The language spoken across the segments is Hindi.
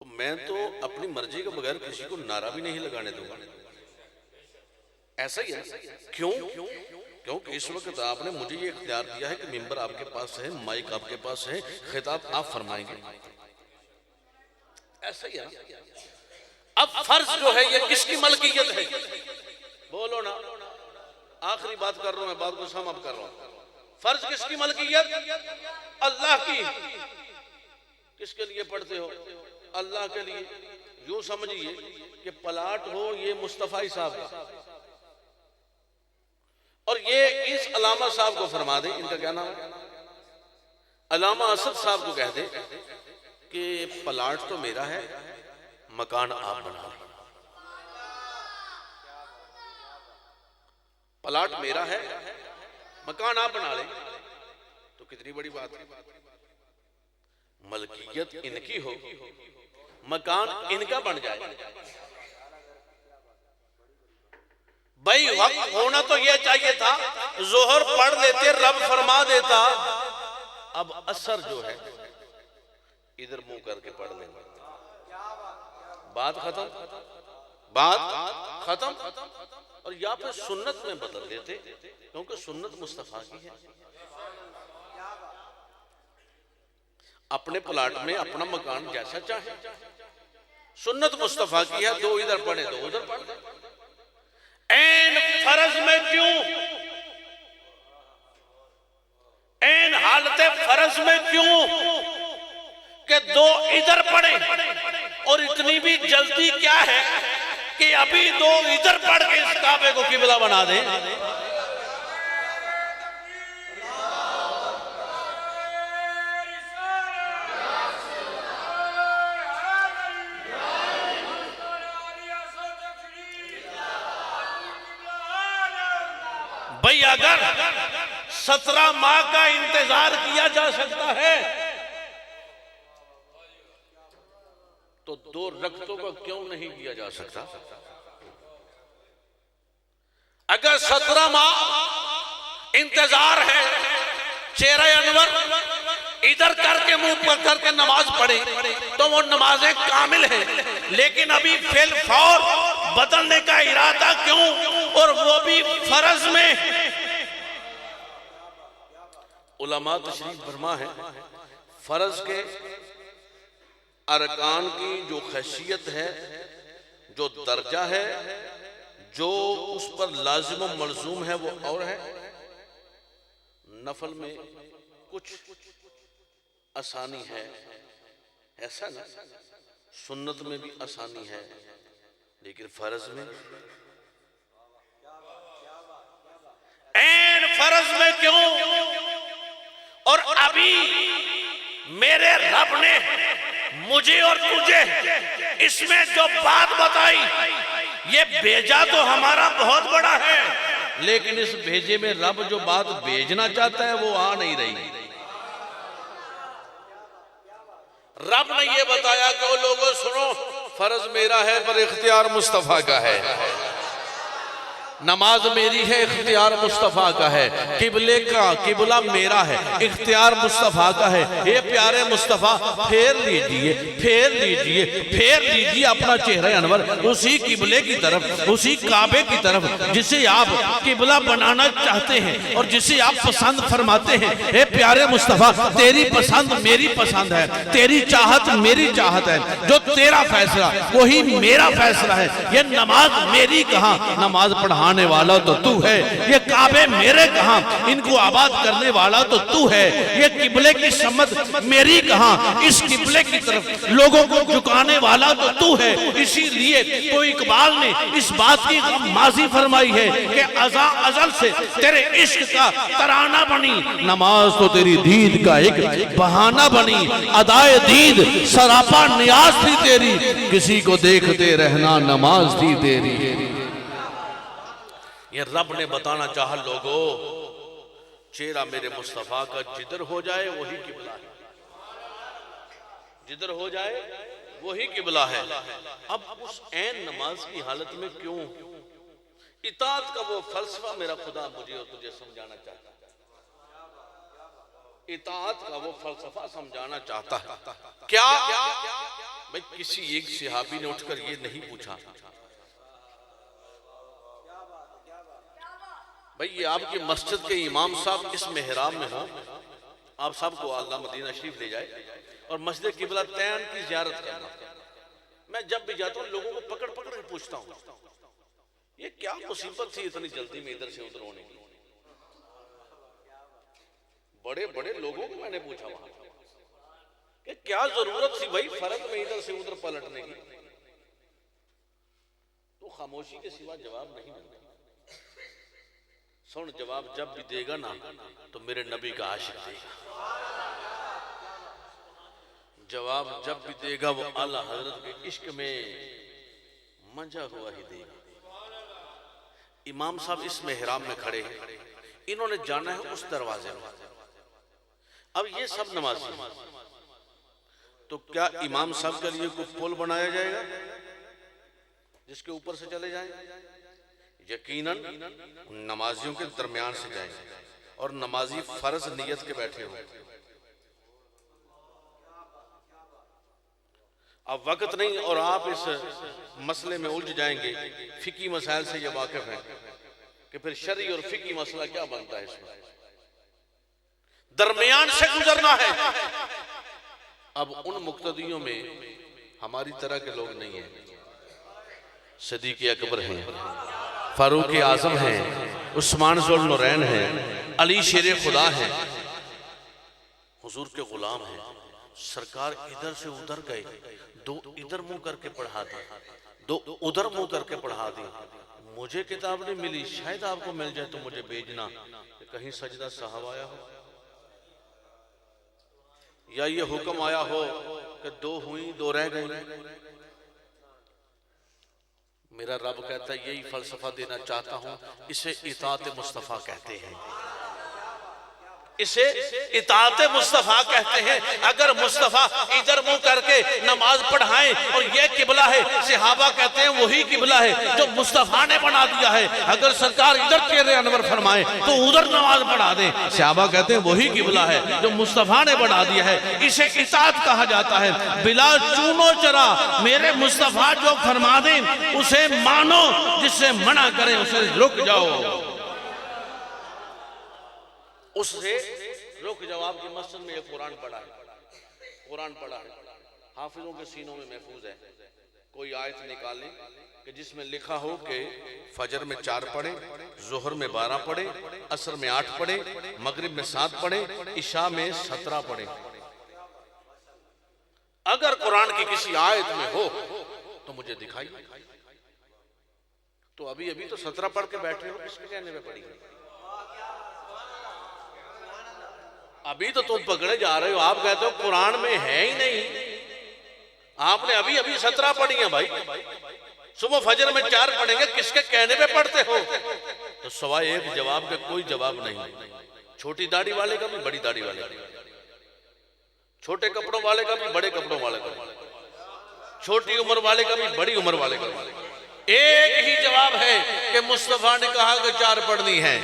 तो मैं तो अपनी मर्जी के बगैर किसी को नारा भी नहीं लगाने दूंगा। ऐसा ही है। क्यों? क्योंकि इस वक्त आपने मुझे ये इख्तियार दिया है कि मिंबर आपके पास है, माइक आपके पास है, खिताब आप फरमाएंगे। ऐसा ही है। अब फर्ज जो है ये किसकी मलकियत है? बोलो ना। आखिरी बात कर रहा हूं मैं, बात को समाप्त कर रहा हूं। फर्ज किसकी मलकियत? अल्लाह की। किसके लिए पढ़ते हो? अल्लाह के लिए। यूं समझिए कि प्लाट हो ये मुस्तफा साहब का, और ये इस अलामा साहब को फरमा दे, इनका क्या नाम है, अलामा असद साहब को कह दे कि प्लाट तो मेरा है, मकान आप बना लें। प्लाट मेरा है, मकान आप बना लें, तो कितनी बड़ी बात है। मलकियत इनकी हो, मकान इनका बन जाए। भाई वक्त होना तो यह चाहिए था, जोहर पढ़ लेते, रब फरमा देता। अब असर जो है इधर मुंह करके पढ़ लेंगे, बात खत्म, बात खत्म। और या फिर सुन्नत में बदल देते, क्योंकि सुन्नत मुस्तफा की है। अपने प्लाट में अपना मकान जैसा चाहे, सुन्नत मुस्तफा की है। दो इधर पढ़े दो उधर पढ़े। ऐन फर्ज में क्यों, ऐन हालत फर्ज में क्यों कि दो इधर पढ़े, और इतनी भी जल्दी क्या है कि अभी दो इधर पढ़ के इस काबे को किबला बना दे। भाई अगर 17 माह का इंतजार किया जा सकता है तो 2 रक्तों का क्यों नहीं किया जा सकता? अगर 17 माह इंतजार है, चेहरा अनवर इधर करके मुंह पर करके नमाज पढ़े तो वो नमाजें कामिल है। लेकिन अभी फिल फौर बदलने का इरादा क्यों, और वो भी फर्ज में? उलमा तशरीफ फरमा है, फर्ज के अरकान की जो खैसियत है, जो दर्जा है, जो उस पर लाजिम व मलजूम है वो और है। नफल में कुछ आसानी है, ऐसा ना, सुन्नत में भी आसानी है, लेकिन फर्ज में, ऐन फर्ज में क्यों? और अभी मेरे रब ने मुझे और तुझे इसमें जो बात बताई, ये भेजा तो हमारा बहुत बड़ा है, लेकिन इस भेजे में रब जो बात भेजना चाहता है वो आ नहीं रही। रब ने ये बताया कि वो लोगों सुनो, फर्ज मेरा है पर इख्तियार मुस्तफा का है, नमाज मेरी है, इख्तियार मुस्तफा का है, किबले का किबला मेरा है, इख्तियार मुस्तफा का है। ये प्यारे मुस्तफा फेर लीजिए, फेर लीजिए, फेर लीजिए अपना चेहरा अनवर उसी किबले की तरफ, उसी काबे की तरफ जिसे आप किबला बनाना चाहते हैं और जिसे आप पसंद फरमाते हैं। ये प्यारे मुस्तफा तेरी पसंद मेरी पसंद है, तेरी चाहत मेरी चाहत है, जो तेरा फैसला वही मेरा फैसला है। ये नमाज मेरी कहाँ, नमाज पढ़ा वाला तो तू है, ये काबे मेरे कहां, इनको आबाद करने वाला तो तू है। ये किबले की समत मेरी कहां, इस किबले की तरफ लोगों को झुकाने वाला तो तू है। इसीलिए तो इकबाल ने इस बात की माजी फरमाई है कि अज़ा अज़ल से तेरे इश्क का तराना बनी, नमाज तो तेरी दीद का एक बहाना बनी, अदाए दीद सरापा नियाज थी तेरी, किसी को देखते रहना नमाज थी तेरी। ये रब ने बताना चाहा, लोगों चेहरा मेरे मुस्तफा का जिधर हो जाए वही किबला है, जिधर हो जाए वही किबला है। अब उस ऐन नमाज की हालत में क्यों इताअत का वो फलसफा मेरा खुदा मुझे और तुझे समझाना चाहता है, इताअत का वो फलसफा समझाना चाहता है। क्या भाई किसी एक सहाबी ने उठकर ये नहीं पूछा भाई ये आपकी मस्जिद के इमाम साहब इस मेहराब में हो, आप सबको अल्लाह मदीना शरीफ ले जाए और मस्जिद किबला तैन की ज़ियारत करना। मैं जब भी जाता हूँ लोगों को पकड़ पकड़ के पूछता हूँ ये क्या मुसीबत थी इतनी जल्दी में इधर से उधर होने की। बड़े बड़े लोगों को मैंने पूछा वहां कि क्या जरूरत थी भाई फर्क में इधर से उधर पलटने की, तो खामोशी के सिवा जवाब नहीं मिलता। सुन, जवाब जब भी देगा ना तो मेरे नबी का आशिक देगा। जवाब जब भी देगा वो आला हजरत के इश्क में मंजा हुआ ही देगा। इमाम साहब इस मेहराब में खड़े हैं, इन्होंने जाना है उस दरवाजे में। अब ये सब नमाजी हैं, तो क्या इमाम साहब के लिए कोई पुल बनाया जाएगा जिसके ऊपर से चले जाएं? यकीनन नमाजियों के दरमियान से जाएंगे और नमाजी फर्ज नियत के बैठे होंगे। अब वक्त नहीं और आप इस मसले में उलझ जाएंगे। फिकी मसाइल से ये वाकिफ हैं कि फिर शरई और फिकी मसला क्या बनता है, इसमें दरमियान से गुजरना है। अब उन मुक्तदियों में हमारी तरह के लोग नहीं हैं। सिद्दीक़ अकबर हैं, फारूक आजम हैं, उस्मान ज़ुल नूरैन हैं, अली शेर खुदा हैं, हुजूर के गुलाम हैं। सरकार इधर से उधर गए, दो इधर मुंह करके पढ़ा दी, दो उधर मुंह करके पढ़ा दी। मुझे किताब नहीं मिली, शायद आपको मिल जाए तो मुझे भेजना, कहीं सजदा साहब आया हो या ये हुक्म आया हो कि दो हुई दो रह गई। मेरा रब कहता है यही फलसफा देना चाहता हूं, इसे इताअत मुस्तफा कहते हैं, इसे इताअत मुस्तफा कहते हैं। अगर मुस्तफा इधर मुंह करके नमाज पढ़ाएं और ये किबला है, सहाबा कहते हैं वही किबला है जो मुस्तफा ने बना दिया है। अगर सरकार इधर चेहरे अनवर फरमाए तो उधर नमाज पढ़ा दें, सहाबा कहते हैं वही किबला है जो मुस्तफा ने बना दिया है। इसे इताअत कहा जाता है। बिला चूनो चरा मेरे मुस्तफा जो फरमा दें उसे मानो, जिससे मना करें उसे रुक जाओ, उससे रुक जाओ। आपकी मस्जिद में एक कुरान पढ़ा है, कुरान पढ़ा है, हाफिजों के सीनों में महफूज है। कोई आयत निकालें कि जिसमें लिखा हो कि फजर में 4 पढ़े, जोहर में 12 पढ़े, असर में 8 पढ़े, मगरिब में 7 पढ़े, इशा में 17 पढ़े। अगर कुरान की किसी आयत में हो तो मुझे दिखाइए। तो अभी अभी तो 17 पढ़ के बैठे हो, किसके कहने में पड़ी? अभी तो तुम पकड़े जा रहे हो, आप कहते हो कुरान में है ही नहीं। आपने अभी अभी 17 पढ़ी है भाई, सुबह फजर में 4 पढ़ेंगे, किसके कहने पे पढ़ते हो? तो सवाए एक जवाब के कोई जवाब नहीं। छोटी दाढ़ी वाले का भी, बड़ी दाढ़ी वाले का, छोटे कपड़ों वाले का भी, बड़े कपड़ों वाले का, छोटी उम्र वाले का भी, बड़ी उम्र वाले का भी। एक ही जवाब है कि मुस्तफा ने कहा कि 4 पढ़नी है,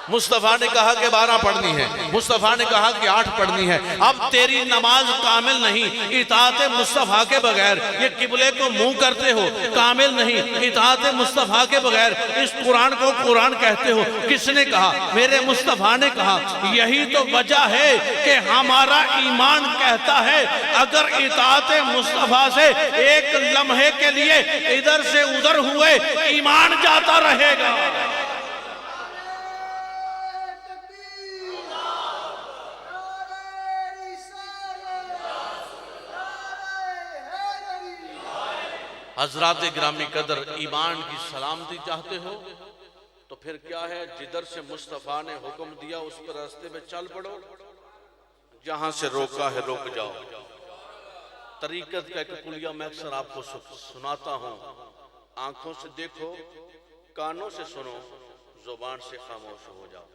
मुस्तफा ने कहा कि 12 पढ़नी है, मुस्तफा ने कहा कि 8 पढ़नी है। अब तेरी नमाज कामिल नहीं इताअत मुस्तफा के बगैर। ये किबले को मुंह करते हो, कामिल नहीं इताअत मुस्तफा के बगैर। इस कुरान को कुरान कहते हो, किसने कहा? मेरे मुस्तफा ने कहा। यही तो वजह है कि हमारा ईमान कहता है अगर इताअत मुस्तफा से एक लम्हे के लिए इधर से उधर हुए ईमान जाता रहेगा। हजरात गिरामी कदर, ईमान की सलामती चाहते हो तो फिर क्या है, जिधर से मुस्तफा ने हुक्म दिया उस पर रास्ते में चल पड़ो, जहां से रोका है रुक जाओ। तरीकत का एक कुलिया मैं अक्सर आपको सुनाता हूं। आंखों से देखो, कानों से सुनो, जुबान से खामोश हो जाओ।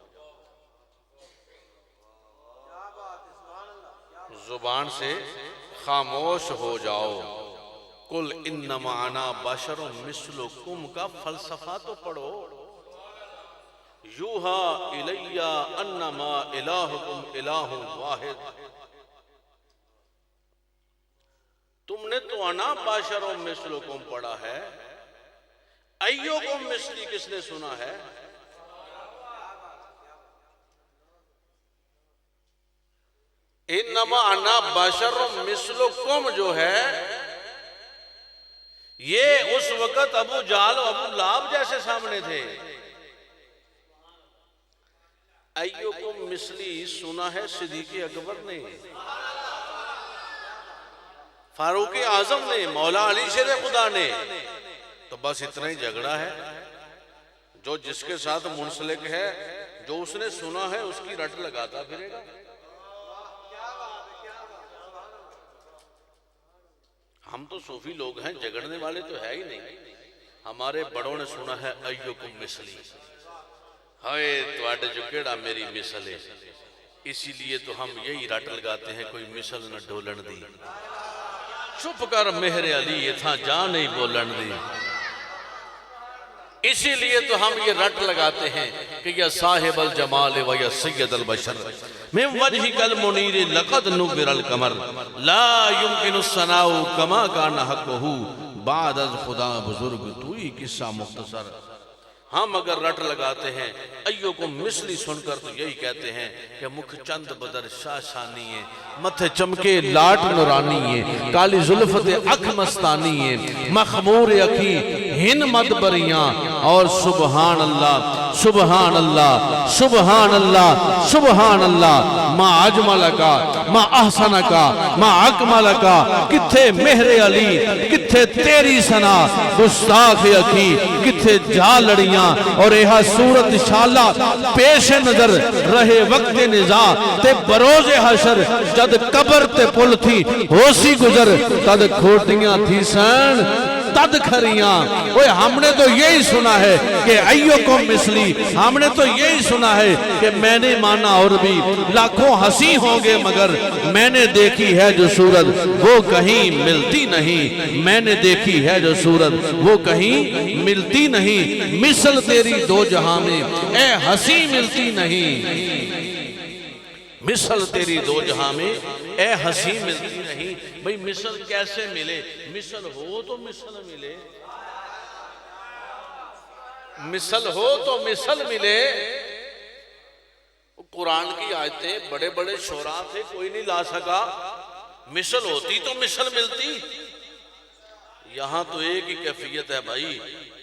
जुबान से खामोश हो जाओ। कुल इन्नमा अना बशरुम मिस्लुकुम का फलसफा तो पढ़ो। यूहा इलैया अन्नमा इलाहुकुम इलाहुन वाहिद। तुमने तो अना बाशरों मिस्लुकुम पढ़ा है, अय्युकुम मिस्ली किसने सुना है? इन्नमा अना बाशरों मिस्लुकुम जो है ये उस वक्त अबू जाल और अबू लाब जैसे सामने थे। अय्युकुम मिस्ली सुना है सिद्दीक़ अकबर ने, फारूक आजम ने, मौला अली शेर खुदा ने। तो बस इतना ही झगड़ा है। जो जिसके साथ मुंसलिक है, जो उसने सुना है उसकी रट लगाता फिरेगा। हम तो सूफी लोग हैं, झगड़ने वाले तो है ही नहीं। हमारे बड़ों ने सुना है अय्युकुम मिसली, हाय तुहाडे जो केड़ा मेरी मिसल है, इसीलिए तो हम यही रट लगाते हैं कोई मिसल न डोलन दी। चुप कर मेहरे अली इथा जा नहीं बोलन दी। इसीलिए तो हम ये रट लगाते हैं कि या साहिबल जमाल व या सैयदल बशर मिन वजहिकल मुनीर लक़द नुव्विरल कमर ला युमकिनु सनाउ कमा कान हक़्क़ुहु बाद अज़ खुदा बुजुर्ग तू ही किस्सा मुख्तसर। हम अगर रट लगाते हैं अय्युकुम मिसली सुनकर तो यही कहते हैं कि मुख चंद बदर शाशानी है, मथे चमके लाट नुरानी है, काली जुल्फते अख मस्तानी है, मखमूर अखी हिन मदबरियां और सुबहान अल्लाह सुबहान अल्लाह सुबहान अल्लाह सुबहान अल्लाह। मा अजमल का मा अहसन का मा अकमल का, किथे मेहरे अली किथे तेरी सना, गुस्ताख अखी किथे जा लड़ियां और यह सूरत शाला पेश नजर रहे वक्त निजा ते बरोजे हशर जद कबर ते पुल थी होसी गुजर तद खोटियां थी सन तद खरियां। ओए हमने तो यही सुना है कि अय्युकुम मिसली, हमने तो यही सुना है कि मैंने माना और भी लाखों हंसी होंगे मगर मैंने देखी है जो सूरत वो कहीं मिलती नहीं, मैंने देखी है जो सूरत वो कहीं मिलती नहीं। मिसल तेरी दो जहां में ए हंसी मिलती नहीं, मिसल तेरी दो जहां में ए हंसी मिलती नहीं। भाई मिसल कैसे मिले? मिसल हो तो मिसल मिले, मिसल हो तो मिसल मिले। कुरान की आयतें बड़े बड़े शोरा थे, कोई नहीं ला सका। मिसल होती तो मिसल मिलती। यहां तो एक ही कैफियत है भाई,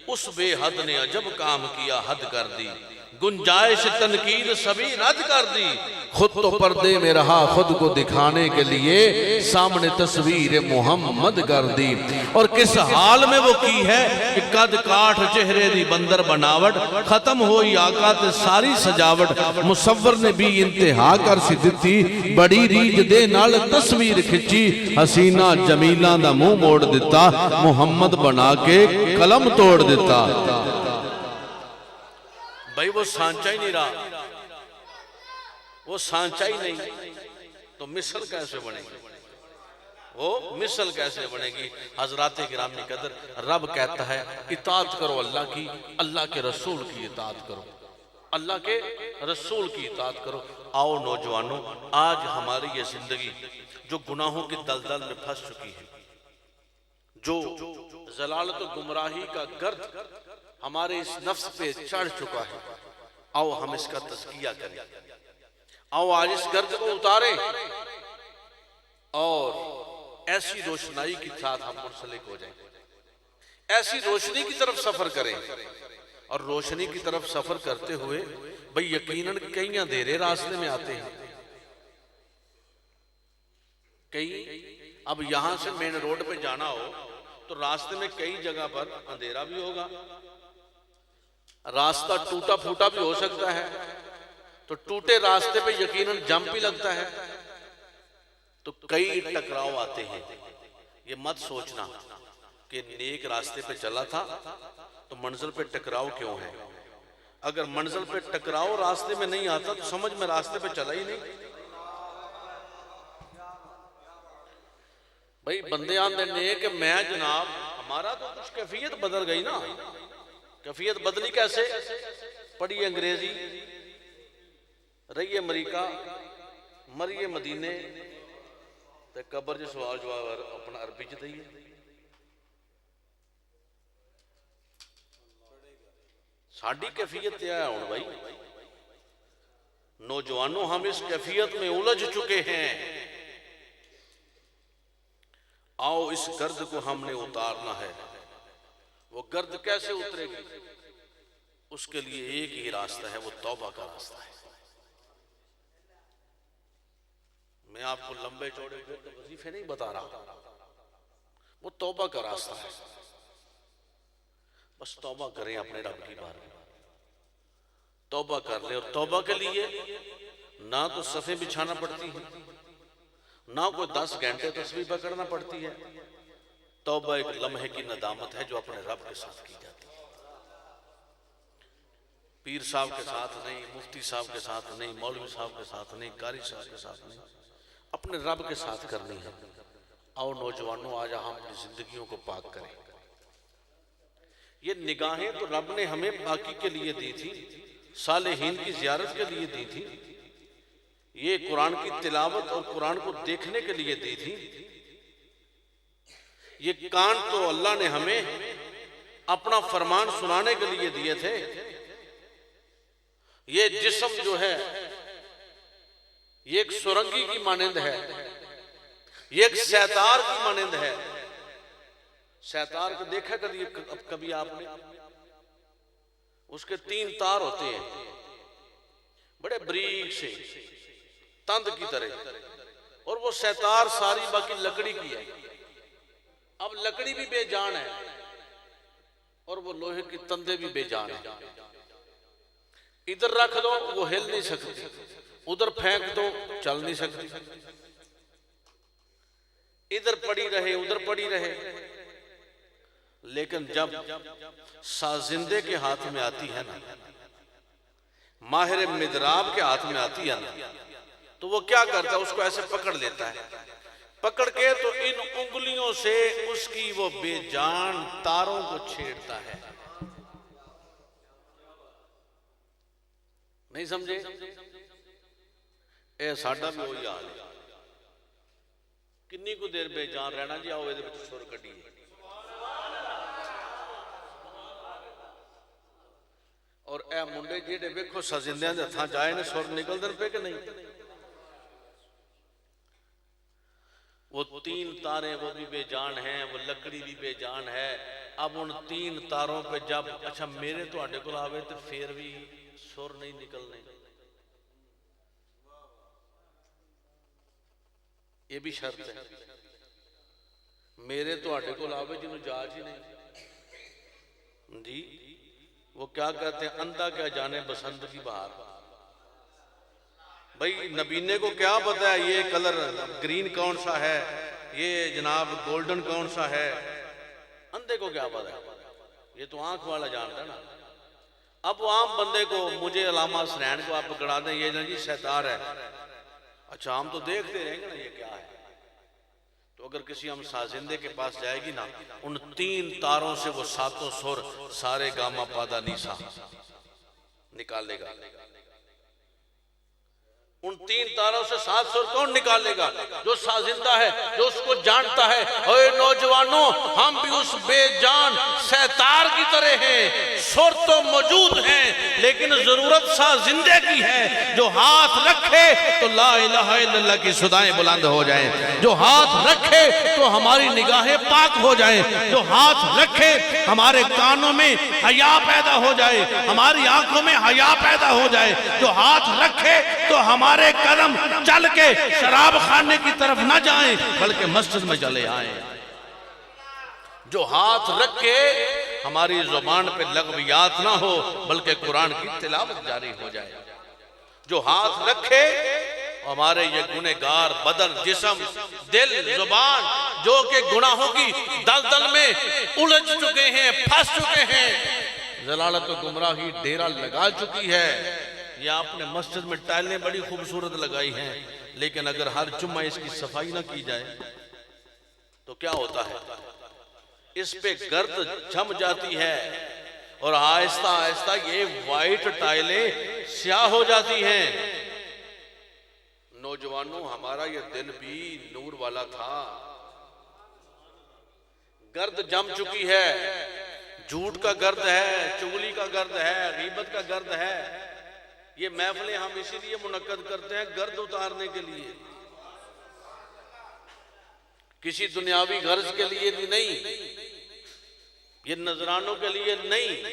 उस बेहद ने अजब काम किया हद कर दी, गुंजाइश तनकीद सभी रद्द कर दी। खुद तो पर्दे में रहा खुद को दिखाने के लिए, सामने तस्वीर मोहम्मद कर दी। और किस हाल में वो की है कि कद काठ चेहरे दी बंदर बनावट, खत्म होई आका ते सारी सजावट। मुसव्वर ने भी इंतहा कर सी दिती, बड़ी रीज दे नाल तस्वीर खिंची, हसीना जमीला दा मुंह मोड़ दिता, मुहम्मद बना के कलम तोड़ दिता। भाई वो सांचा ही नहीं रहा, वो सांचा ही नहीं तो मिसल कैसे बनेगी? वो मिसल कैसे बनेगी? हजरात गिरामी कदर, रब कहता है इताअत करो अल्लाह की, अल्लाह के रसूल की इताअत करो, अल्लाह के रसूल की इताअत करो। आओ नौजवानों, आज हमारी ये जिंदगी जो गुनाहों की दलदल में फंस चुकी है, जो जलालत और गुमराही का गर्द हमारे इस नफ्स पे चढ़ चुका है, आओ हम इसका तज़किया करें। आओ आज इस गर्द को उतारें और ऐसी रोशनाई के साथ हम मुंसलिक हो जाएं, ऐसी रोशनी की तरफ सफर करें। और रोशनी की तरफ सफर करते हुए भाई यकीनन कई अंधेरे रास्ते में आते हैं, कई अब यहां से मेन रोड पे जाना हो तो रास्ते में कई जगह पर अंधेरा भी होगा, रास्ता टूटा फूटा भी हो सकता है। तो टूटे रास्ते पे यकीनन जंप भी लगता है, तो कई टकराव आते हैं। ये मत सोचना कि नेक रास्ते पे चला था तो मंजिल पे टकराव क्यों है। अगर मंजिल पे टकराव रास्ते में नहीं आता तो समझ में रास्ते पे चला ही नहीं। भाई बंदे आते ने कि मैं जनाब, हमारा तो कुछ कैफियत बदल गई ना। कैफियत बदली कैसे? पढ़ी अंग्रेजी, रही अमेरिका, मरिए मदीने, तो कबर जो सवाल जवाब अपना अरबी च दईए। साड़ी कैफियत है हुण भाई, नौजवानों हम इस कैफियत में उलझ चुके हैं। आओ इस गर्द को हमने उतारना है। वो गर्द कैसे उतरेगी? उसके लिए एक ही रास्ता है, वो तौबा का रास्ता है। मैं आपको लंबे चौड़े तो वजीफे नहीं बता रहा, वो तौबा का रास्ता है। बस तौबा करें अपने रब की बारे में, तौबा कर ले। और तौबा के लिए ना तो सफ़े बिछाना पड़ती है, ना कोई 10 घंटे तस्बीह पकड़ना पड़ती है। तौबा एक लम्हे की नदामत है जो अपने रब के साथ की जाती है। पीर साहब के साथ नहीं, मुफ्ती साहब के साथ नहीं, मौलवी साहब के साथ नहीं, कारी साहब के साथ नहीं, अपने रब के साथ करनी है। आओ नौजवानों, आज हम अपनी जिंदगियों को पाक करें। ये निगाहें तो रब ने हमें पाकी के लिए दी थी, सालेहीन की जियारत के लिए दी थी। ये कुरान की तिलावत और कुरान को देखने के लिए दी थी। ये कान तो अल्लाह ने हमें अपना फरमान सुनाने के लिए दिए थे। ये जिस्म जो है ये एक सुरंगी की मानंद है, ये एक सैतार की मानंद है। सैतार को देखा कभी आपने? उसके 3 तार होते हैं, बड़े बारीक से तंद की तरह, और वो सैतार सारी बाकी लकड़ी की है। अब लकड़ी भी बेजान है और वो लोहे की तंदे भी बेजान है। इधर रख दो वो हिल नहीं सकती, उधर फेंक दो चल नहीं सकती, इधर पड़ी रहे उधर पड़ी रहे। लेकिन जब साजिंदे के हाथ में आती है ना, माहिर मिदराब के हाथ में आती है ना, तो वो क्या करता है? उसको ऐसे पकड़ लेता है। पकड़ के तो इन उंगलियों से उसकी वो बेजान तारों को छेड़ता है। नहीं समझे? ए साडा भी वही हाल है। किन्नी को देर बेजान रहना जी? आओ ये सुर कढ़िए। और ए मुंडे जेडे वेखो सजिंदियां दे हत्थां जाए ने, सुर निकलदे पे कि नहीं? वो 3 तारे वो भी बेजान हैं, वो लकड़ी भी बेजान है। अब उन 3 तारों पे जब अच्छा मेरे तुहाडे कोल आवे तो फिर भी सुर नहीं निकलने, ये भी शर्त है। मेरे तुहाडे कोल आवे जिन्हों जाच ही नहीं जी, वो क्या कहते हैं? अंधा क्या जाने बसंत की बहार। भाई नबीने को क्या पता है ये कलर ग्रीन कौन सा है, ये जनाब गोल्डन कौन सा है? अंधे को क्या पता है? ये तो आंख वाला जानता है ना। अब वो आम बंदे को, मुझे अलामा हसनैन को आप पकड़ा दें ये ना जी सैतार है, अच्छा हम तो देखते रहेंगे ना ये क्या है। तो अगर किसी हम साजिंदे के पास जाएगी ना, उन 3 तारों से वो 7 सुर सारे गामा पादा नीसा निकालेगा। उन 3 तारों से 7 सुर कौन निकालेगा? जो साजिंदा है, जो उसको जानता है। ओए नौजवानों, हम भी उस बेजान सैतार की तरह हैं। सुर तो मौजूद हैं, लेकिन जरूरत साजिंदे की है। जो हाथ रखे तो ला इलाहा इल्लल्लाह की सदाएं बुलंद हो जाएं। जो हाथ रखे तो हमारी निगाहें पाक हो जाएं। जो हाथ रखे हमारे कानों में हया पैदा हो जाए, हमारी आंखों में हया पैदा हो जाए। जो हाथ रखे तो हमारे कदम चल के शराब खाने की तरफ ना जाएं, बल्कि मस्जिद में चले आए। जो हाथ रखे हमारी जुबान पे लगवियात ना हो, बल्कि कुरान की तिलावत जारी हो जाए। जो हाथ रखे हमारे ये गुनहगार बदन, जिस्म, दिल, जुबान जो कि गुनाहों की दलदल में उलझ चुके हैं, फंस चुके हैं, जलालत और गुमराही डेरा लगा चुकी है। या आपने मस्जिद में टाइलें बड़ी खूबसूरत लगाई हैं, लेकिन अगर हर जुम्मा इसकी सफाई ना की जाए तो क्या होता है? इस पे गर्द जम जाती है और आहिस्ता आहिस्ता ये वाइट टाइलें स्याह हो जाती हैं। नौजवानों, हमारा ये दिल भी नूर वाला था। गर्द जम चुकी है, झूठ का गर्द है, चुगली का गर्द है, गीबत का गर्द है। ये महफिलें हम इसीलिए मुनक्कद करते हैं, गर्द उतारने के लिए, किसी दुनियावी गर्ज के लिए नहीं, ये नजरानों के लिए नहीं।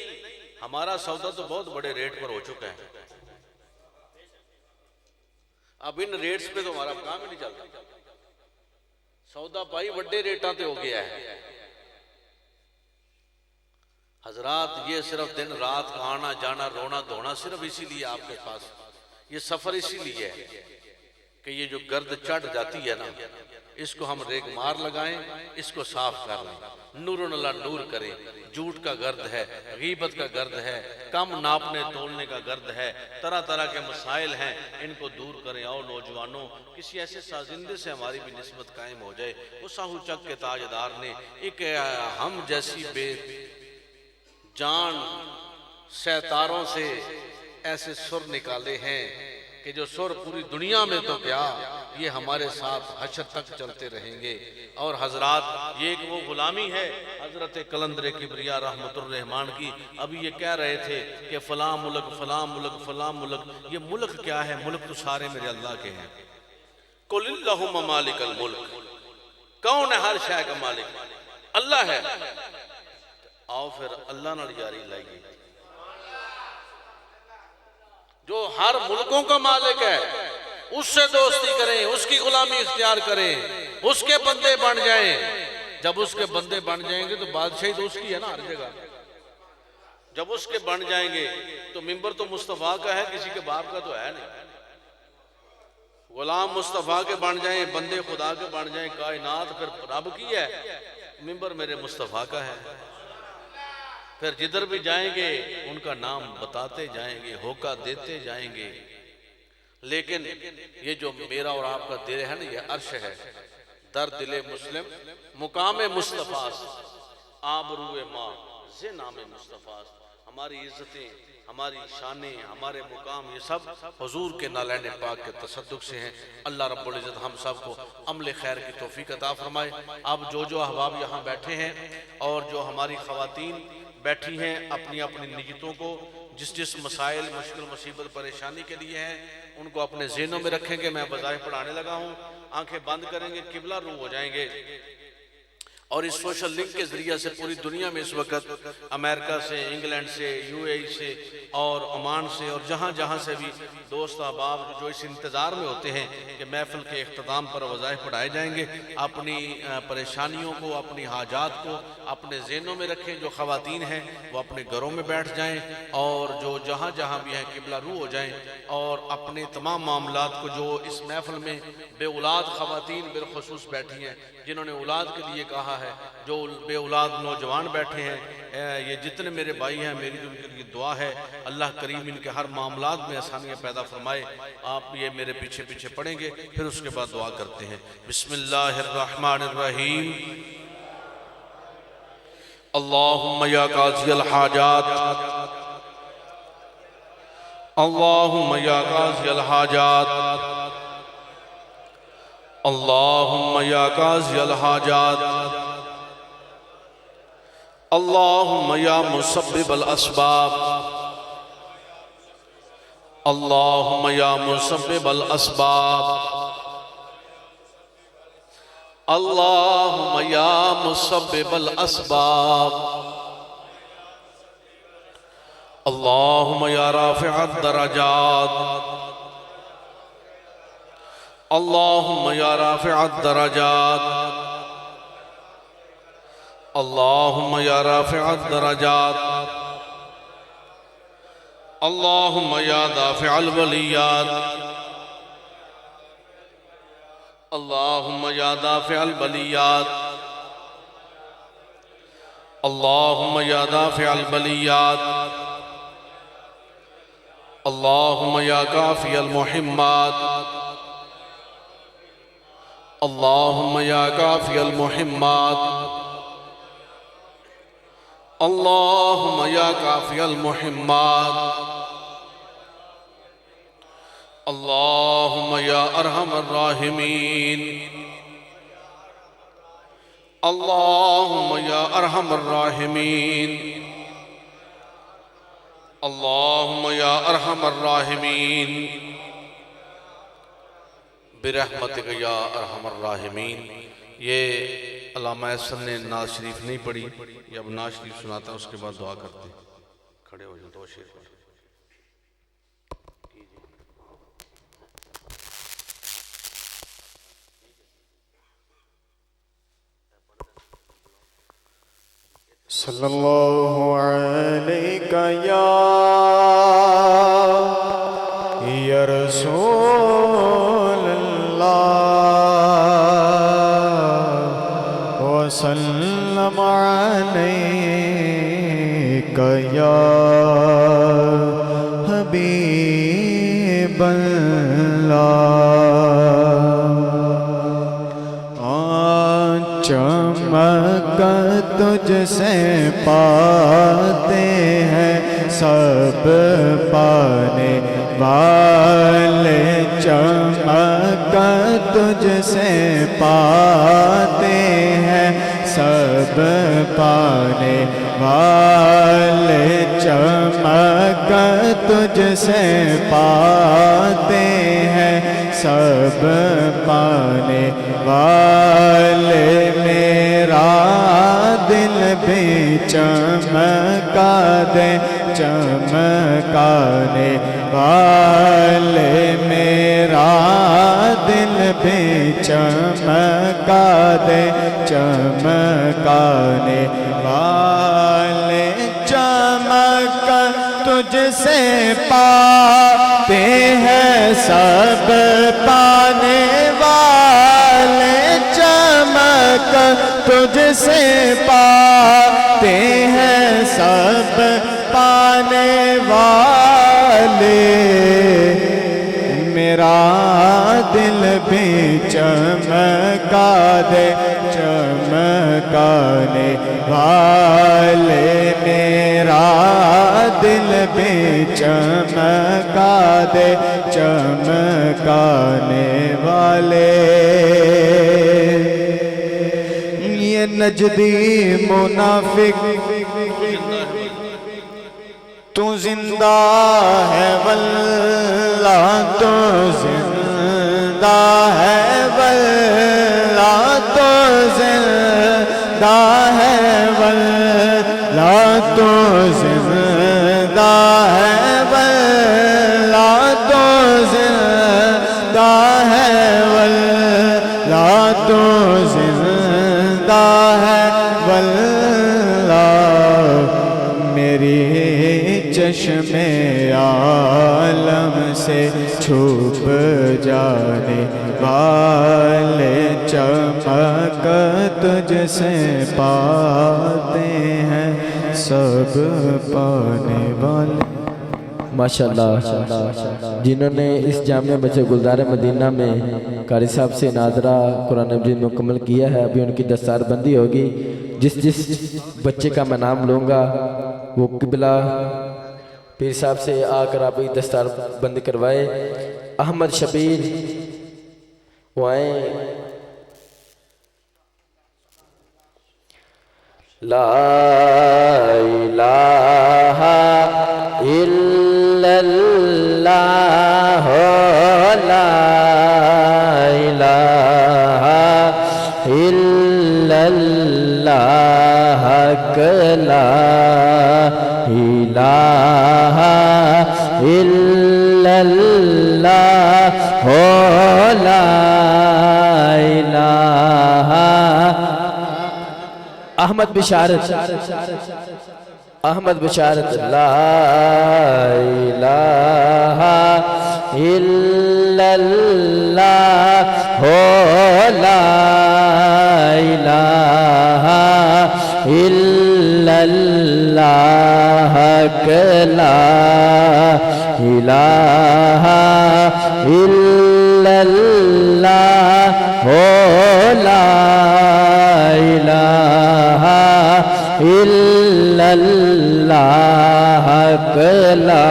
हमारा सौदा तो बहुत बड़े रेट पर हो चुका है, अब इन रेट्स पे तो हमारा काम ही नहीं चलता। सौदा पाई वड्डे रेटा ते हो गया है। हजरात, ये सिर्फ दिन रात का आना जाना रोना धोना सिर्फ इसीलिए आपके पास, ये सफर इसीलिए है कि ये जो गर्द चढ़ जाती है ना, इसको हम रेगमार लगाएं, इसको साफ कर लें, नूरुन अला नूर करें। झूठ का गर्द है, गीबत का गर्द है, कम नापने तोलने का गर्द है, तरह तरह के मसाइल हैं, इनको दूर करें। और नौजवानों, किसी ऐसे साजिंदे से हमारी भी निस्बत कायम हो जाए। वो साहू चक के ताजदार ने एक हम जैसी बेजान सैतारों से ऐसे सुर निकाले हैं कि जो सुर पूरी दुनिया में तो क्या, ये हमारे साथ हशर तक चलते रहेंगे। और हजरात, ये एक वो गुलामी है हजरत कलंदर किबरिया रहमतुर रहमान की। अभी ये कह रहे थे कि फलां मुल्क फलां मुल्क फलां मुल्क, ये मुल्क क्या है? मुल्क तो सारे मेरे अल्लाह के हैं। कुलिल्लाहुम्मा मालिकल मुल्क, कौन है हर शय का मालिक? अल्लाह है। आओ फिर अल्लाह नाल यारी लाइए, जो हर मुल्कों का मालिक है, उससे दोस्ती करें, उसकी गुलामी इख्तियार करें, उसके बंदे बन जाएं। जब उसके बंदे बन जाएंगे तो बादशाही तो उसकी है ना हर जगह। जब उसके बन जाएंगे तो मिंबर तो मुस्तफा का है, किसी के बाप का तो है नहीं। गुलाम मुस्तफा के बन जाएं, बंदे खुदा के बन जाएं, कायनात फिर रब की है, मिंबर मेरे मुस्तफा का है। फिर जिधर भी जाएंगे उनका नाम बताते जाएंगे, होका देते जाएंगे। लेकिन ये जो मेरा और आपका दिल है ना, ये अर्श है, दर दिले मुस्लिम मुकाम मुस्तफा, आबरूए माँ जे नाम मुस्तफा। हमारी इज्जतें, हमारी शानें, हमारे मुकाम, ये सब हुजूर के नालैन पाक के तसद्दुक से हैं। अल्लाह रब्बुल इज़्ज़त हम सब को अमल खैर की तौफीक अता फरमाए। अब जो अहबाब यहाँ बैठे हैं और जो हमारी ख़वातीन बैठी हैं अपनी अपनी नियतों को, जिस जिस मसाइल मुश्किल मुसीबत परेशानी के लिए हैं, उनको अपने ज़हनों में रखेंगे। मैं बज़ाहिर पढ़ाने लगा हूँ, आंखें बंद करेंगे, किबला रू हो जाएंगे। और इस सोशल लिंक के जरिए से पूरी दुनिया में इस वक्त अमेरिका से, इंग्लैंड से, यूएई से और ओमान से और जहाँ जहाँ से भी दोस्त अहबाब जो इस इंतज़ार में होते हैं कि महफिल के अख्ताम पर वज़ाइफ पढ़ाए जाएंगे, अपनी परेशानियों को, अपनी हाजात को अपने ज़हनों में रखें। जो ख़वातीन हैं वो अपने घरों में बैठ जाएँ और जो जहाँ जहाँ भी हैं किबला रू हो जाएँ और अपने तमाम मामलात को, जो इस महफिल में बेऔलाद ख़वातीन बिलखुसूस बैठी हैं, जिन्होंने औलाद के लिए कहा है, जो बेऔलाद नौजवान बैठे हैं, ये जितने मेरे भाई हैं, मेरी जो उनके लिए दुआ है, अल्लाह करीम इनके हर मामलात में आसानियाँ पैदा फरमाए। आप ये मेरे पीछे पीछे पढ़ेंगे, फिर उसके बाद दुआ करते हैं। बिस्मिल्लाहिर्रहमानिर्रहीम। अल्लाहुम्मा या काज़ियल हाजात, अल्लाहुम्मा या काज़ियल हाजात, अल्लाहुम्मा या काज़ियल हाजात, अल्लाहुम्मा या मुसब्बिबल अस्बाब, अल्लाहुम्मा या मुसब्बिबल अस्बाब, अल्लाहुम्मा या मुसब्बिबल अस्बाब, अल्लाहुम्मा या राफ़िअद दरजात, अल्लाहुम्मा या राफ़िअद दरजात, अल्लाहुम्मा या राफ़िअद दरजात, अल्लाहुम्मा या दाफ़िअल बलियात, अल्लाहुम्मा या दाफ़िअल बलियात, अल्लाहुम्मा या दाफ़िअल बलियात, अल्लाहुम्मा या काफ़ियल मुहिम्मात, अल्लाहुम्मा या काफ़ियल मुहिम्मात, अल्लाहुम्मा या काफ़ियल मुहिम्मात, अल्लाहुम्मा या अरहमर राहिमीन, अल्लाहुम्मा या अरहमर राहिमीन, अल्लाहुम्मा या अरहमर राहिमीन, बिरहमतिक या अरहमर राहिमीन। ये अल्लामा अहसन ने नाज शरीफ नहीं पढ़ी, ये अब नाज शरीफ सुनाता है, उसके बाद दुआ करते हैं। खड़े हो जाओ, दो शेर पढ़। सल्लल्लाहु अलैका या रसूलल्लाह वसल्लम अलैका या हबीबल्लाह। चमक तुझसे पाते हैं सब पाने वाले, चमक तुझसे पाते हैं सब पाने वाले, चमक तुझसे पाते हैं सब पाने वाले। मेरा दिल भी चमका दे चमकाने वाले, मेरा दिल भी चमका दे चमकाने वाले। चमक तुझसे पाते हैं सब पाने वाले, चमक तुझसे पाते हैं सब पाने वाले। मेरा दिल भी चमका दे चमकाने वाले, मेरा दिल भी चमका दे चमकाने वाले। ये नजदी मुनाफिक तू जिंदा है वल्ला, तू जिंदा है वल्ला, तू जिंदा है वल्ला, तू जिंदा है वल्ला, तू जिंदा है वल्ला, तू जिंदा है वल्ला। मेरी चश्मे आलम से छुप जाने वाले, चमक तुझसे पाते हैं सब पाने वाले। माशाल्लाह, जिन्होंने इस जामिया मस्जिद गुलजार मदीना में कारी साहब से नाजरा कुरान मजीद मुकम्मल किया है, अभी उनकी दस्तारबंदी होगी। जिस जिस बच्चे का मैं नाम लूँगा वो किबला पीर साहब से आकर आप दस्तारबंदी करवाए। अहमद शबीर वो आए। ला इलाहा इल्लल्लाह, ला इलाहा इल्लल्लाह, ला इलाहा इल्लल्लाह, ला इलाहा। अहमद बिशारत, अहमद बिशारत। ला इलाहा इल्लल्लाह, ला इलाहा इल्लल्लाह, ला इलाहा इल्लल्लाह, ला इलाहा इल्लल्लाह, ला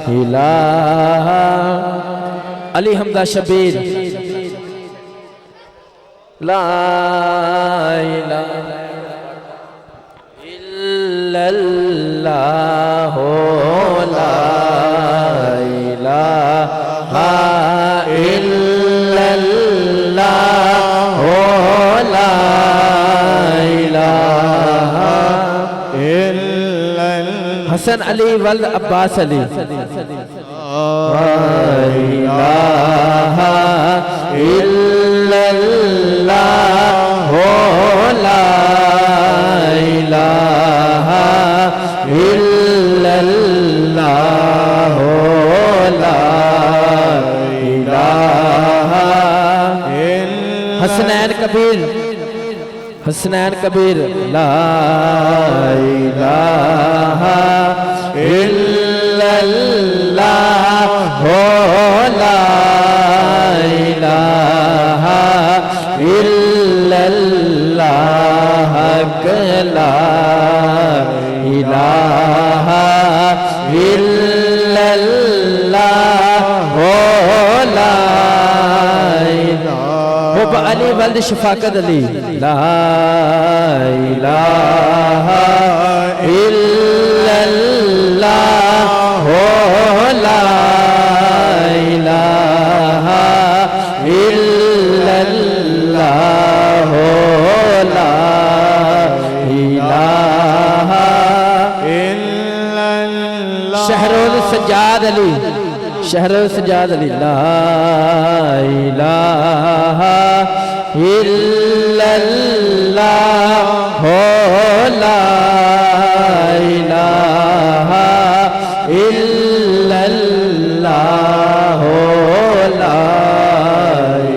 इलाहा। अली हमदा शबीर ला इलाहा इल्लल्लाह ला इलाहा इल्लल्लाह ला इलाहा इल्लल्लाह। हसन अली वल्द अब्बास अली ला इलाहा इल्लल्लाह ला इलाहा इल्लल्लाह ला इलाहा। हसनैन कबीर हसनैन कबीर ला इलाहा इल्लल्लाह ला इलाहा इल्लल्लाह ला इलाहा इल्लल्लाह ला इलाहा। अली वल्द शफाकत अली ला इलाहा इल्लल्लाह ला इलाहा इल्लल्लाह ला इलाहा इल्लल्लाह। शहरुल सज्जाद अली शहरुल सज्जाद अली ला इलाहा इल्लल्लाह ला इलाहा इल्लल्लाह ला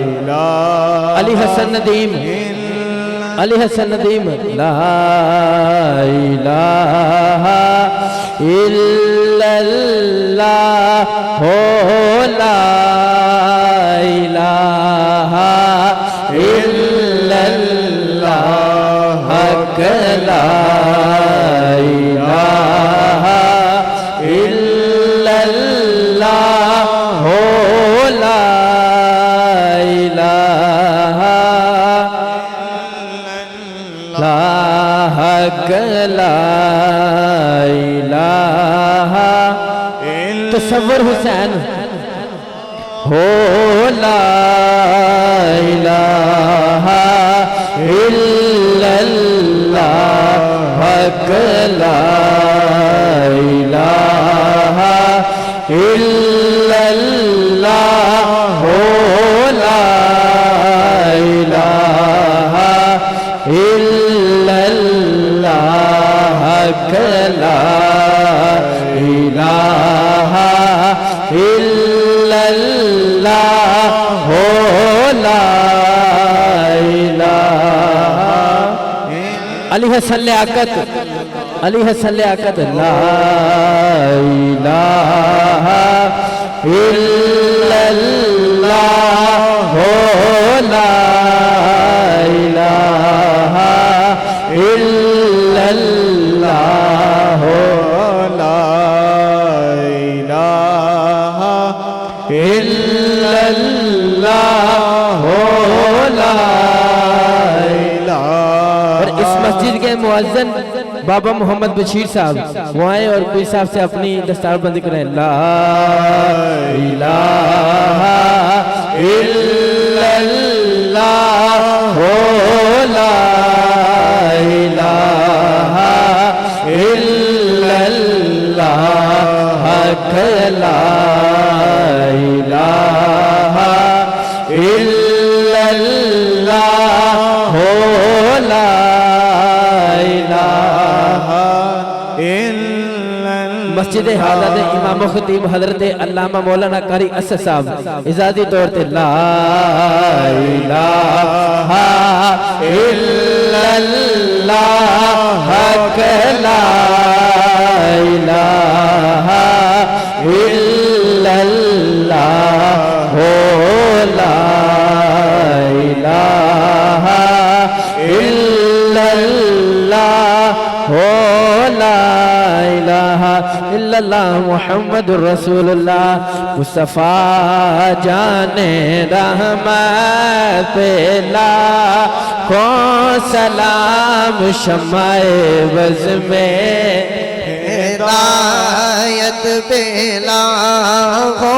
इलाहा। अली हसन नदीम अली हसन नदीम ला इलाहा इल्लल्लाह ला इलाहा इल्लल्लाह ला इलाहा इल्लल्लाह ला इलाहा ला इलाहा। तसव्वुर हुसैन हो ला इलाहा इल्लल्लाह ला इलाहा इल्लल्लाह ला इलाहा इल्लल्लाह ला इलाहा इल्लल्लाह ला इलाहा। अली हसन लियाकत अली हसन लियाकत ला इलाहा इल्लल्लाह ला इलाहा इल्लल्लाह ला इलाहा इल्लल्लाह ला इलाहा। और इस मस्जिद के मुअज्जिन बाबा मोहम्मद बशीर साहब वो आए और कोई साहब से अपनी दस्तारबंदी करें। ला इलाहा इल्लल्लाह ला इलाहा इल्लल्लाह ला इलाहा इल्लल्लाह ला इलाहा। मस्जिद हाजा दे इमाम खतीब हजरत अल्लामा मौलाना कारी असद साहब इजाज़ी तौर पे ला इलाहा इल्लल्लाह ला इलाहा इल्लल्लाह ला इलाहा इल्लल्लाह ला इलाहा इल्लल्लाह इल्लल्लाह मुहम्मदुर रसूलुल्लाह मुस्तफ़ा जाने रहमत पेला को सलाम शमाए बज़ में हिदायत बेला हो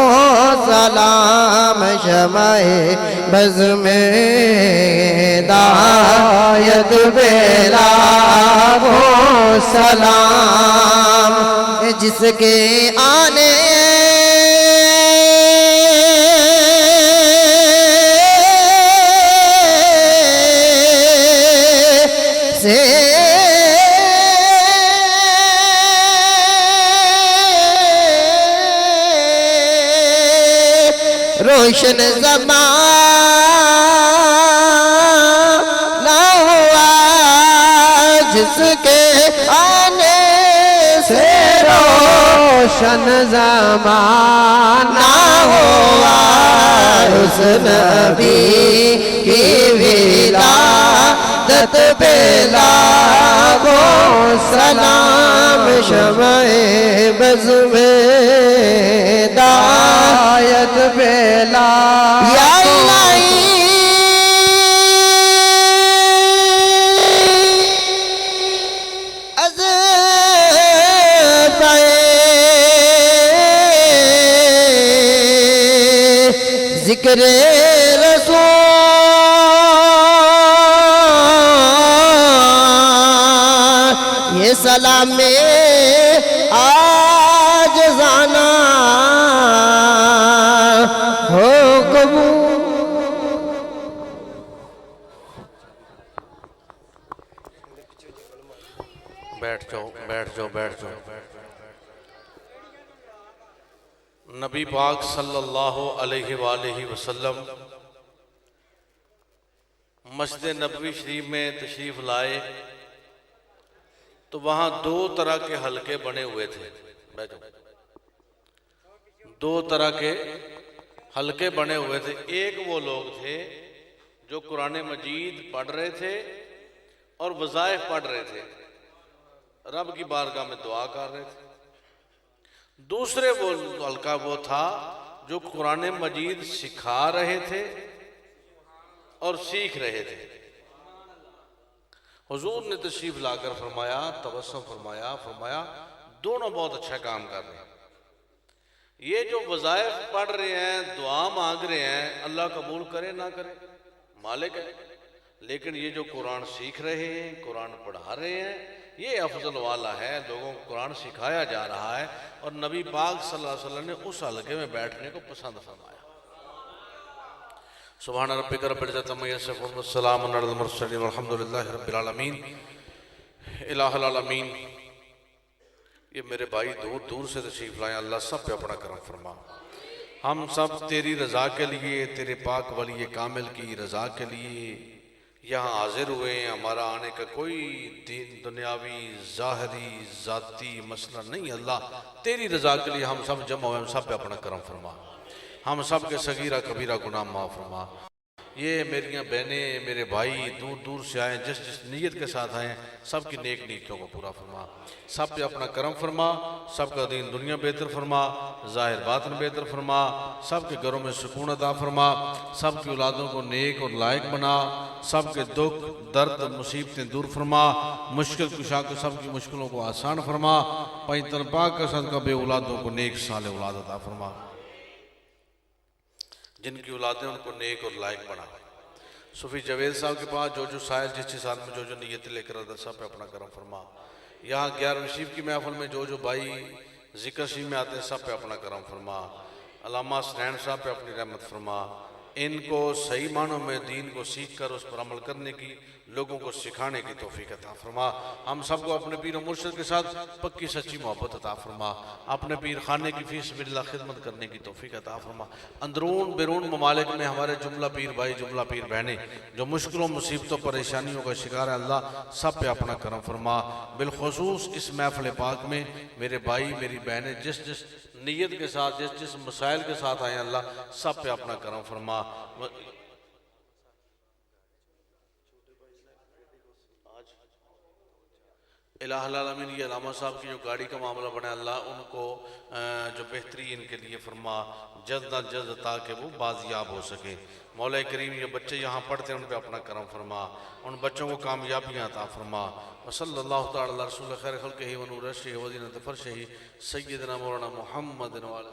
सलाम शमाए बज़ में हिदायत बेला हो सलाम जिसके आने से रोशन ज़माना हुआ जिसके आने से रोशन ज़माना हुआ उस नबी की विलादत बेला को सलाम शमाए बज़ में हिदायत बेला या ज़िक्र रसूल ये सलाम में आज जाना हो कबूल। बैठ जाओ बैठ जाओ बैठ जाओ। नबी पाक सल्लल्लाहु अलैहि वसल्लम मस्जिद नबवी शरीफ में तशरीफ लाए तो वहाँ दो तरह के हलके बने हुए थे। बैठो। दो तरह के हलके बने हुए थे। एक वो लोग थे जो कुरान मजीद पढ़ रहे थे और वज़ाइफ पढ़ रहे थे, रब की बारगाह में दुआ कर रहे थे। दूसरे वो हल्का वो था जो कुरान मजीद सिखा रहे थे और सीख रहे थे। हुजूर ने तशरीफ लाकर फरमाया, तबस्सुम फरमाया दोनों बहुत अच्छा काम कर रहे हैं। ये जो वज़ाइफ पढ़ रहे हैं, दुआ मांग रहे हैं, अल्लाह कबूल करे ना करे मालिक है, लेकिन ये जो कुरान सीख रहे हैं, कुरान पढ़ा रहे हैं, ये अफजल वाला है। लोगों को कुरान सिखाया जा रहा है और नबी पाक सल्लल्लाहु अलैहि वसल्लम ने उस हलके में बैठने को पसंद फरमाया। सुभान रब्बिक रब्बिल इज्जति अम्मा यसिफून व सलामुन अलल मुरसलीन वल्हम्दुलिल्लाहि रब्बिल आलमीन। इलाहुल आलमीन, ये मेरे भाई दूर दूर से तशरीफ लाए, अल्लाह सब पे अपना करम फरमा। हम सब तेरी रज़ा के लिए, तेरे पाक वली कामिल की रज़ा के लिए यहाँ हाजिर हुए हैं। हमारा आने का कोई दीन दुनियावी ज़ाहरी ज़ाती मसला नहीं। अल्लाह तेरी रज़ा के लिए हम सब जमा हुए, हम सब पे अपना करम फरमा। हम सब के सगीरा कबीरा गुनाह माफ़ फरमा। ये मेरियां बहनें, मेरे भाई दूर दूर से आए, जिस जिस नीयत के साथ आए, सब की नेक नीयतों को पूरा फरमा। सब पे अपना करम फरमा, सबका दीन दुनिया बेहतर फरमा, ज़ाहिर बातिन बेहतर फरमा, सब के घरों में सुकून अता फरमा, सब की औलादों को नेक और लायक बना, सब के दुख दर्द मुसीबतें दूर फरमा, मुश्किल कुशा को सब की मुश्किलों को आसान फरमा। पैतन पाक का सदका बे औलादों को नेक साले औलाद अता फरमा। जिनकी औलादें उनको नेक और लायक बना। सूफी जवेद साहब के पास जो साहिल जिस साल में जो नीयत लेकर आता, सब पे अपना करम फरमा। यहाँ 11वीं शरीफ की महफिल में जो भाई जिक्र शरीफ में आते हैं, सब पे अपना करम फरमा। अल्लामा सनैन साहब पे अपनी रहमत फरमा। इनको सही मानों में दीन को सीख कर उस पर अमल करने की, लोगों को सिखाने की तौफीक अता फरमा। हम सबको अपने पीर और मुर्शिद के साथ पक्की सच्ची मोहब्बत अता फरमा। अपने पीर खाने की फी सबिलिल्लाह खिदमत करने की तौफीक अता फरमा। अंदरून बैरून ममालिक में हमारे जुमला पीर भाई, जुमला पीर बहनें जो मुश्किलों मुसीबतों परेशानियों का शिकार है, अल्लाह सब पे अपना करम फरमा। बिलखुसूस इस महफिल पाक में मेरे भाई मेरी बहनें जिस जिस नीयत के साथ, जिस जिस मसाइल के साथ आए, अल्लाह सब पे अपना करम फरमा। इलामीन ये अलामा साहब की जो गाड़ी का मामला बना, अल्लाह उनको जो बेहतरी इनके लिए फरमा जल्द अज जल्द, ताकि वो बाजियाब हो सके। मौला करीम ये बच्चे यहाँ पढ़ते हैं उन पर अपना करम फरमा, उन बच्चों को कामयाबियाँ अता फरमा। वसल्लल्लाहु तआला अला रसूल खैर खल्क़िही व नूर अर्शिही व ज़ीनत फ़र्शिही सय्यिदना मौलाना मुहम्मद व अला